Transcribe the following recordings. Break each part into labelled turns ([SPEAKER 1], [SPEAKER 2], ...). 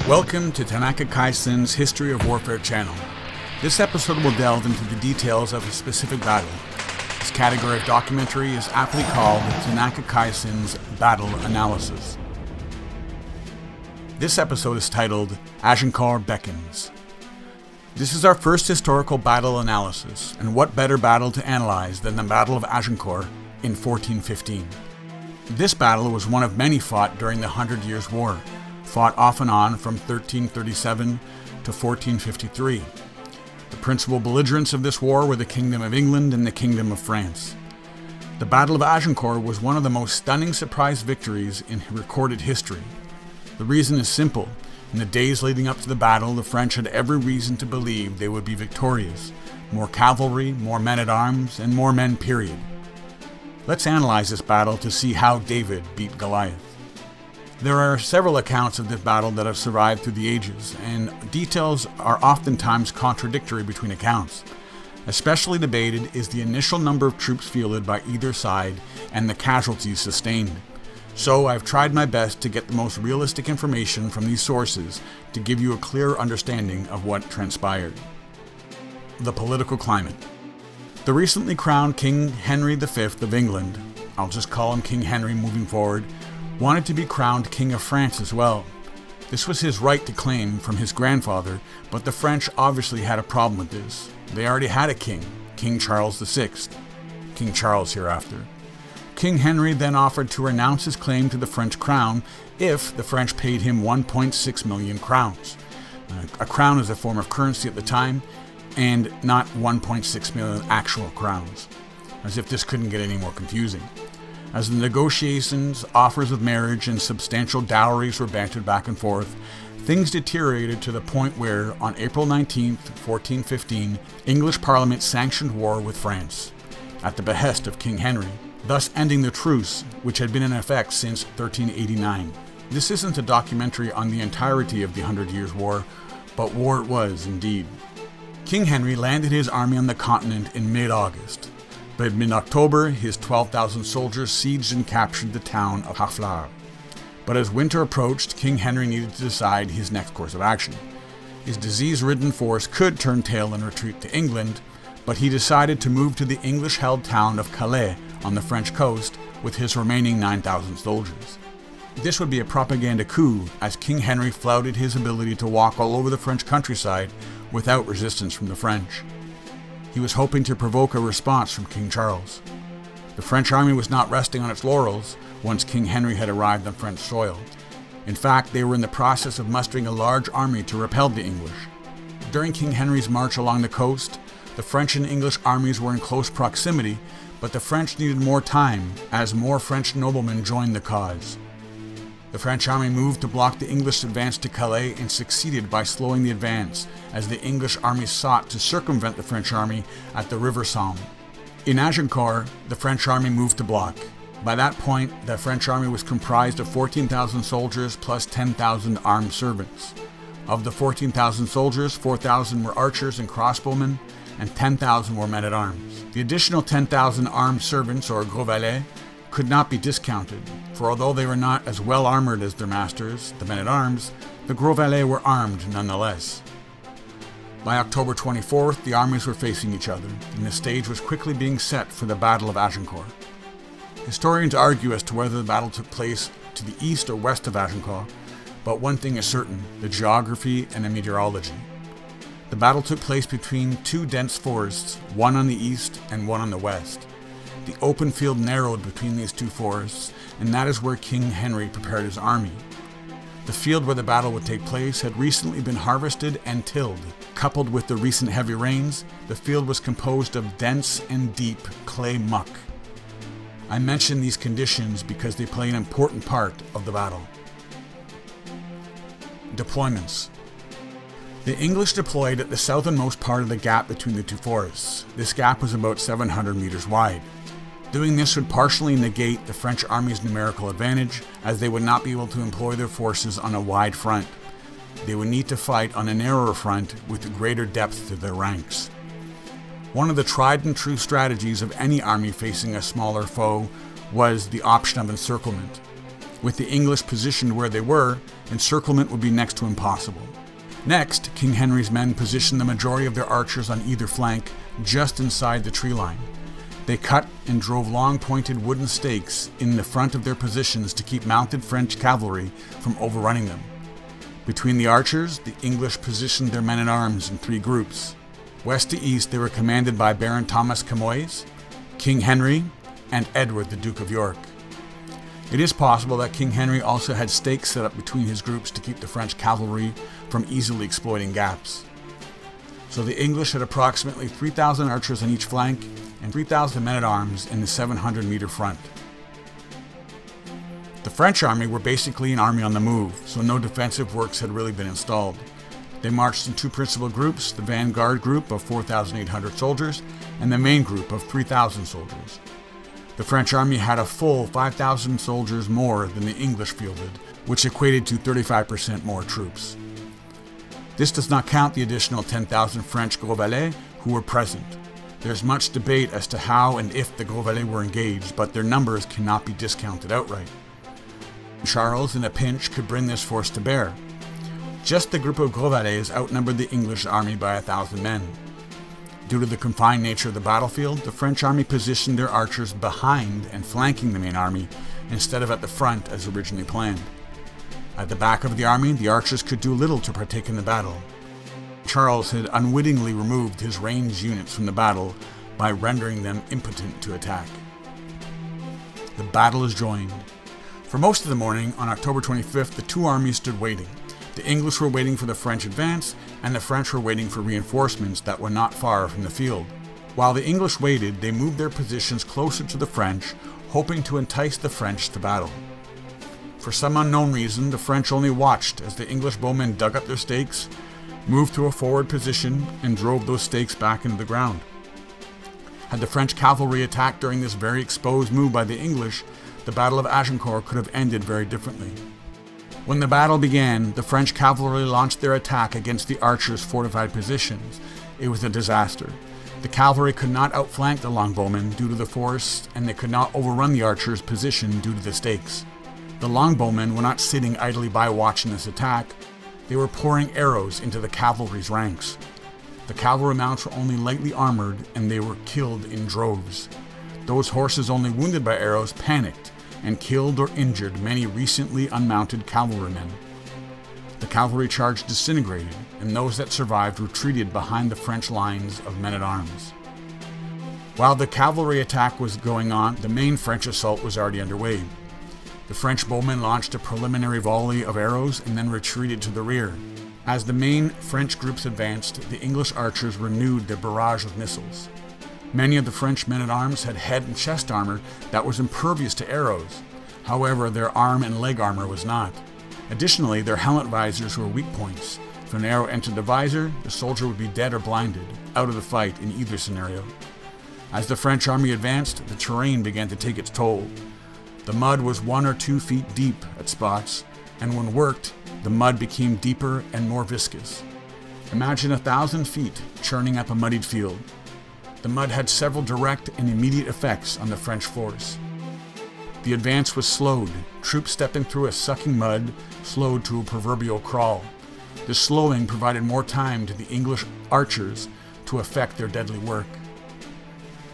[SPEAKER 1] Welcome to TenakaKaiSan's History of Warfare channel. This episode will delve into the details of a specific battle. This category of documentary is aptly called TenakaKaiSan's Battle Analysis. This episode is titled Agincourt Beckons. This is our first historical battle analysis, and what better battle to analyze than the Battle of Agincourt in 1415. This battle was one of many fought during the 100 Years' War, fought off and on from 1337 to 1453. The principal belligerents of this war were the Kingdom of England and the Kingdom of France. The Battle of Agincourt was one of the most stunning surprise victories in recorded history. The reason is simple. In the days leading up to the battle, the French had every reason to believe they would be victorious. More cavalry, more men-at-arms, and more men, period. Let's analyze this battle to see how David beat Goliath. There are several accounts of this battle that have survived through the ages, and details are oftentimes contradictory between accounts. Especially debated is the initial number of troops fielded by either side and the casualties sustained. So I've tried my best to get the most realistic information from these sources to give you a clear understanding of what transpired. The political climate. The recently crowned King Henry V of England, I'll just call him King Henry moving forward, wanted to be crowned King of France as well. This was his right to claim from his grandfather, but the French obviously had a problem with this. They already had a king, King Charles VI, King Charles hereafter. King Henry then offered to renounce his claim to the French crown if the French paid him 1.6 million crowns. A crown is a form of currency at the time, and not 1.6 million actual crowns, as if this couldn't get any more confusing. As the negotiations, offers of marriage, and substantial dowries were bantered back and forth, things deteriorated to the point where, on April 19, 1415, English Parliament sanctioned war with France, at the behest of King Henry, thus ending the truce, which had been in effect since 1389. This isn't a documentary on the entirety of the 100 Years' War, but war it was indeed. King Henry landed his army on the continent in mid-August. By mid-October, his 12,000 soldiers sieged and captured the town of Harfleur. But as winter approached, King Henry needed to decide his next course of action. His disease-ridden force could turn tail and retreat to England, but he decided to move to the English-held town of Calais on the French coast with his remaining 9,000 soldiers. This would be a propaganda coup, as King Henry flouted his ability to walk all over the French countryside without resistance from the French. He was hoping to provoke a response from King Charles. The French army was not resting on its laurels once King Henry had arrived on French soil. In fact, they were in the process of mustering a large army to repel the English. During King Henry's march along the coast, the French and English armies were in close proximity, but the French needed more time as more French noblemen joined the cause. The French army moved to block the English advance to Calais and succeeded by slowing the advance as the English army sought to circumvent the French army at the River Somme. In Agincourt, the French army moved to block. By that point, the French army was comprised of 14,000 soldiers plus 10,000 armed servants. Of the 14,000 soldiers, 4,000 were archers and crossbowmen, and 10,000 were men-at-arms. The additional 10,000 armed servants, or gros valets, could not be discounted, for although they were not as well armored as their masters, the men-at-arms, the gros valets were armed nonetheless. By October 24th, the armies were facing each other, and the stage was quickly being set for the Battle of Agincourt. Historians argue as to whether the battle took place to the east or west of Agincourt, but one thing is certain: the geography and the meteorology. The battle took place between two dense forests, one on the east and one on the west. The open field narrowed between these two forests, and that is where King Henry prepared his army. The field where the battle would take place had recently been harvested and tilled. Coupled with the recent heavy rains, the field was composed of dense and deep clay muck. I mention these conditions because they play an important part of the battle. Deployments. The English deployed at the southernmost part of the gap between the two forests. This gap was about 700 meters wide. Doing this would partially negate the French army's numerical advantage, as they would not be able to employ their forces on a wide front. They would need to fight on a narrower front with greater depth to their ranks. One of the tried and true strategies of any army facing a smaller foe was the option of encirclement. With the English positioned where they were, encirclement would be next to impossible. Next, King Henry's men positioned the majority of their archers on either flank, just inside the tree line. They cut and drove long pointed wooden stakes in the front of their positions to keep mounted French cavalry from overrunning them. Between the archers, the English positioned their men-at-arms in 3 groups. West to east, they were commanded by Baron Thomas Camoys, King Henry, and Edward, the Duke of York. It is possible that King Henry also had stakes set up between his groups to keep the French cavalry from easily exploiting gaps. So the English had approximately 3,000 archers on each flank and 3,000 men-at-arms in the 700-meter front. The French army were basically an army on the move, so no defensive works had really been installed. They marched in 2 principal groups, the vanguard group of 4,800 soldiers and the main group of 3,000 soldiers. The French army had a full 5,000 soldiers more than the English fielded, which equated to 35% more troops. This does not count the additional 10,000 French gros valets who were present. There's much debate as to how and if the gros valets were engaged, but their numbers cannot be discounted outright. Charles, in a pinch, could bring this force to bear. Just the group of gros valets outnumbered the English army by 1,000 men. Due to the confined nature of the battlefield, the French army positioned their archers behind and flanking the main army instead of at the front as originally planned. At the back of the army, the archers could do little to partake in the battle. Charles had unwittingly removed his ranged units from the battle by rendering them impotent to attack. The battle is joined. For most of the morning, on October 25th, the 2 armies stood waiting. The English were waiting for the French advance, and the French were waiting for reinforcements that were not far from the field. While the English waited, they moved their positions closer to the French, hoping to entice the French to battle. For some unknown reason, the French only watched as the English bowmen dug up their stakes, moved to a forward position, and drove those stakes back into the ground. Had the French cavalry attacked during this very exposed move by the English, the Battle of Agincourt could have ended very differently. When the battle began, the French cavalry launched their attack against the archers' fortified positions. It was a disaster. The cavalry could not outflank the longbowmen due to the forest, and they could not overrun the archers' position due to the stakes. The longbowmen were not sitting idly by watching this attack. They were pouring arrows into the cavalry's ranks. The cavalry mounts were only lightly armored, and they were killed in droves. Those horses only wounded by arrows panicked and killed or injured many recently unmounted cavalrymen. The cavalry charge disintegrated, and those that survived retreated behind the French lines of men-at-arms. While the cavalry attack was going on, the main French assault was already underway. The French bowmen launched a preliminary volley of arrows and then retreated to the rear. As the main French groups advanced, the English archers renewed their barrage of missiles. Many of the French men-at-arms had head and chest armor that was impervious to arrows. However, their arm and leg armor was not. Additionally, their helmet visors were weak points. If an arrow entered the visor, the soldier would be dead or blinded, out of the fight in either scenario. As the French army advanced, the terrain began to take its toll. The mud was 1 or 2 feet deep at spots, and when worked, the mud became deeper and more viscous. Imagine 1,000 feet churning up a muddied field. The mud had several direct and immediate effects on the French force. The advance was slowed, troops stepping through a sucking mud, slowed to a proverbial crawl. The slowing provided more time to the English archers to effect their deadly work.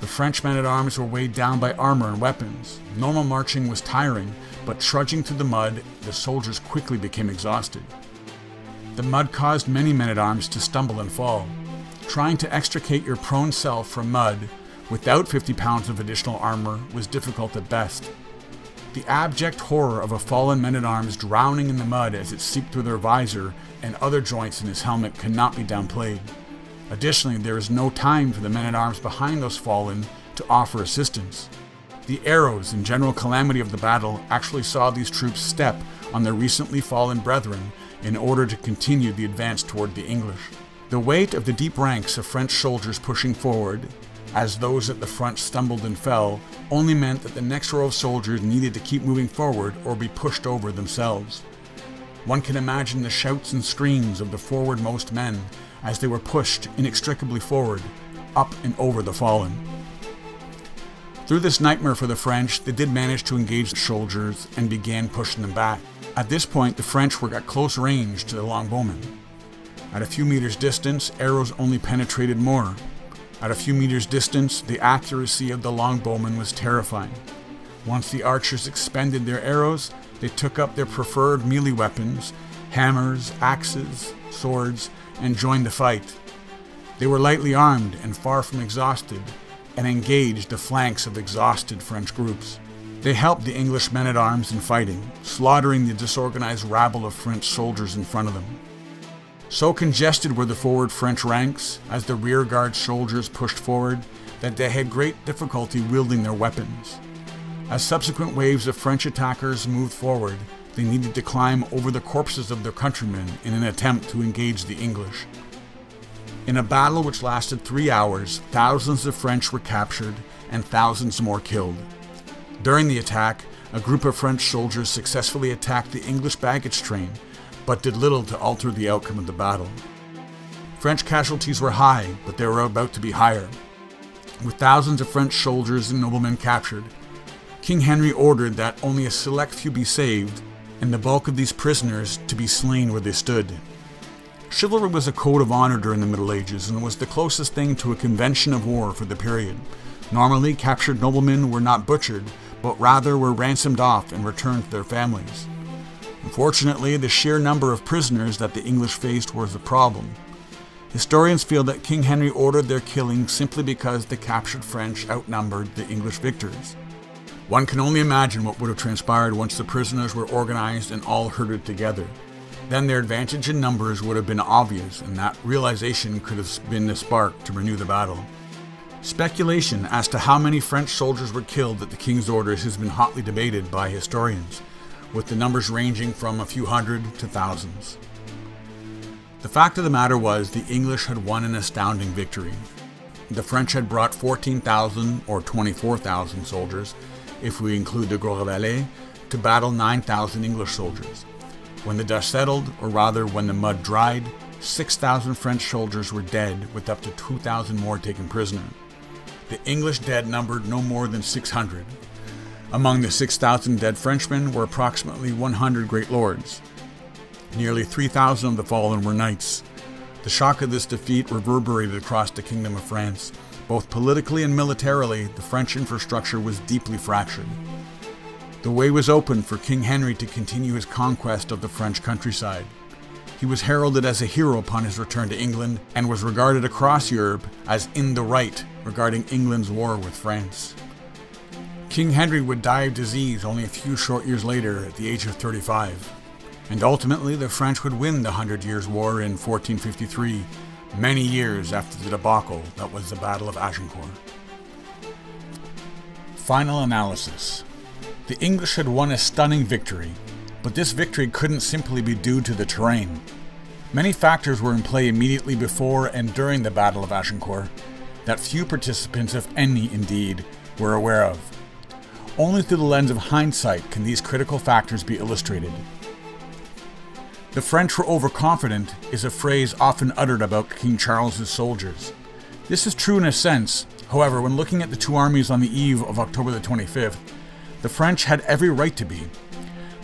[SPEAKER 1] The French men-at-arms were weighed down by armor and weapons. Normal marching was tiring, but trudging through the mud, the soldiers quickly became exhausted. The mud caused many men-at-arms to stumble and fall. Trying to extricate your prone self from mud without 50 pounds of additional armor was difficult at best. The abject horror of a fallen man-at-arms drowning in the mud as it seeped through their visor and other joints in his helmet cannot be downplayed. Additionally, there is no time for the men-at-arms behind those fallen to offer assistance. The arrows and general calamity of the battle actually saw these troops step on their recently fallen brethren in order to continue the advance toward the English. The weight of the deep ranks of French soldiers pushing forward, as those at the front stumbled and fell, only meant that the next row of soldiers needed to keep moving forward or be pushed over themselves. One can imagine the shouts and screams of the forwardmost men as they were pushed inextricably forward, up and over the fallen. Through this nightmare for the French, they did manage to engage the soldiers and began pushing them back. At this point, the French were at close range to the longbowmen. At a few meters distance, arrows only penetrated more. At a few meters distance, the accuracy of the longbowmen was terrifying. Once the archers expended their arrows, they took up their preferred melee weapons, hammers, axes, swords, and joined the fight. They were lightly armed and far from exhausted, and engaged the flanks of exhausted French groups. They helped the English men-at-arms in fighting, slaughtering the disorganized rabble of French soldiers in front of them. So congested were the forward French ranks, as the rearguard soldiers pushed forward, that they had great difficulty wielding their weapons. As subsequent waves of French attackers moved forward, they needed to climb over the corpses of their countrymen in an attempt to engage the English. In a battle which lasted 3 hours, thousands of French were captured and thousands more killed. During the attack, a group of French soldiers successfully attacked the English baggage train, but did little to alter the outcome of the battle. French casualties were high, but they were about to be higher. With thousands of French soldiers and noblemen captured, King Henry ordered that only a select few be saved, and the bulk of these prisoners to be slain where they stood. Chivalry was a code of honor during the Middle Ages and was the closest thing to a convention of war for the period. Normally, captured noblemen were not butchered, but rather were ransomed off and returned to their families. Unfortunately, the sheer number of prisoners that the English faced was a problem. Historians feel that King Henry ordered their killing simply because the captured French outnumbered the English victors. One can only imagine what would have transpired once the prisoners were organized and all herded together. Then their advantage in numbers would have been obvious, and that realization could have been the spark to renew the battle. Speculation as to how many French soldiers were killed at the king's orders has been hotly debated by historians, with the numbers ranging from a few hundred to thousands. The fact of the matter was the English had won an astounding victory. The French had brought 14,000 or 24,000 soldiers, if we include the Gros Valets, to battle 9,000 English soldiers. When the dust settled, or rather when the mud dried, 6,000 French soldiers were dead, with up to 2,000 more taken prisoner. The English dead numbered no more than 600. Among the 6,000 dead Frenchmen were approximately 100 great lords. Nearly 3,000 of the fallen were knights. The shock of this defeat reverberated across the Kingdom of France. Both politically and militarily, the French infrastructure was deeply fractured. The way was open for King Henry to continue his conquest of the French countryside. He was heralded as a hero upon his return to England, and was regarded across Europe as in the right regarding England's war with France. King Henry would die of disease only a few short years later at the age of 35, and ultimately the French would win the 100 Years' War in 1453, many years after the debacle that was the Battle of Agincourt. Final analysis. The English had won a stunning victory, but this victory couldn't simply be due to the terrain. Many factors were in play immediately before and during the Battle of Agincourt that few participants, if any indeed, were aware of. Only through the lens of hindsight can these critical factors be illustrated. The French were overconfident is a phrase often uttered about King Charles's soldiers. This is true in a sense. However, when looking at the two armies on the eve of October the 25th, the French had every right to be.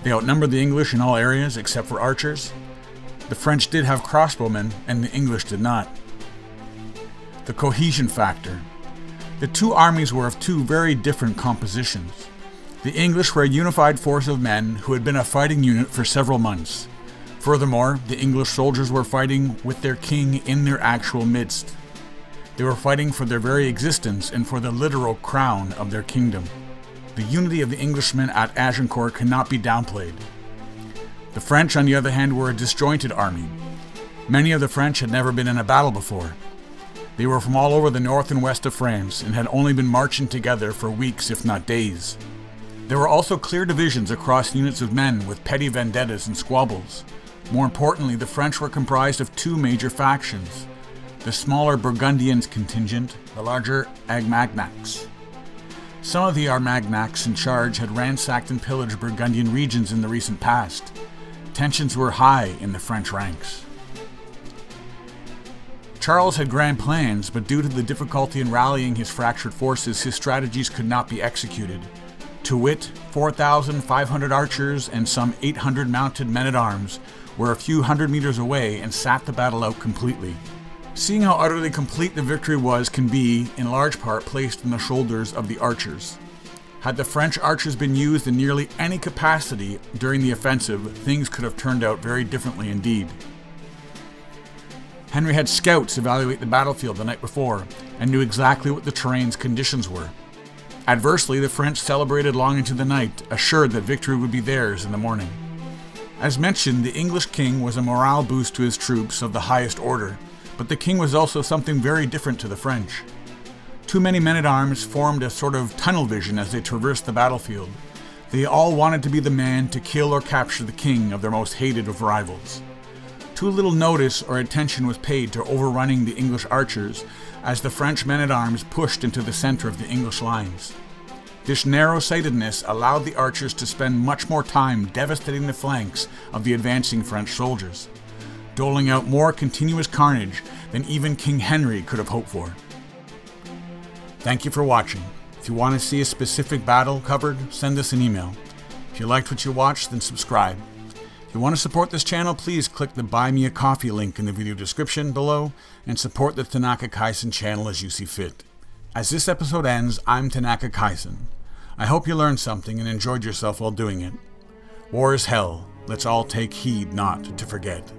[SPEAKER 1] They outnumbered the English in all areas except for archers. The French did have crossbowmen, and the English did not. The cohesion factor. The two armies were of two very different compositions. The English were a unified force of men who had been a fighting unit for several months. Furthermore, the English soldiers were fighting with their king in their actual midst. They were fighting for their very existence and for the literal crown of their kingdom. The unity of the Englishmen at Agincourt cannot be downplayed. The French, on the other hand, were a disjointed army. Many of the French had never been in a battle before. They were from all over the north and west of France and had only been marching together for weeks, if not days. There were also clear divisions across units of men with petty vendettas and squabbles. More importantly, the French were comprised of two major factions: the smaller Burgundians contingent, the larger Armagnacs. Some of the Armagnacs in charge had ransacked and pillaged Burgundian regions in the recent past. Tensions were high in the French ranks. Charles had grand plans, but due to the difficulty in rallying his fractured forces, his strategies could not be executed. To wit, 4,500 archers and some 800 mounted men-at-arms were a few hundred meters away and sat the battle out completely. Seeing how utterly complete the victory was can be, in large part, placed on the shoulders of the archers. Had the French archers been used in nearly any capacity during the offensive, things could have turned out very differently indeed. Henry had scouts evaluate the battlefield the night before and knew exactly what the terrain's conditions were. Adversely, the French celebrated long into the night, assured that victory would be theirs in the morning. As mentioned, the English king was a morale boost to his troops of the highest order, but the king was also something very different to the French. Too many men-at-arms formed a sort of tunnel vision as they traversed the battlefield. They all wanted to be the man to kill or capture the king of their most hated of rivals. Too little notice or attention was paid to overrunning the English archers as the French men-at-arms pushed into the center of the English lines. This narrow-sightedness allowed the archers to spend much more time devastating the flanks of the advancing French soldiers, doling out more continuous carnage than even King Henry could have hoped for. Thank you for watching. If you want to see a specific battle covered, send us an email. If you liked what you watched, then subscribe. If you want to support this channel, please click the Buy Me a Coffee link in the video description below and support the TenakaKaiSan channel as you see fit. As this episode ends, I'm TenakaKaiSan. I hope you learned something and enjoyed yourself while doing it. War is hell. Let's all take heed not to forget.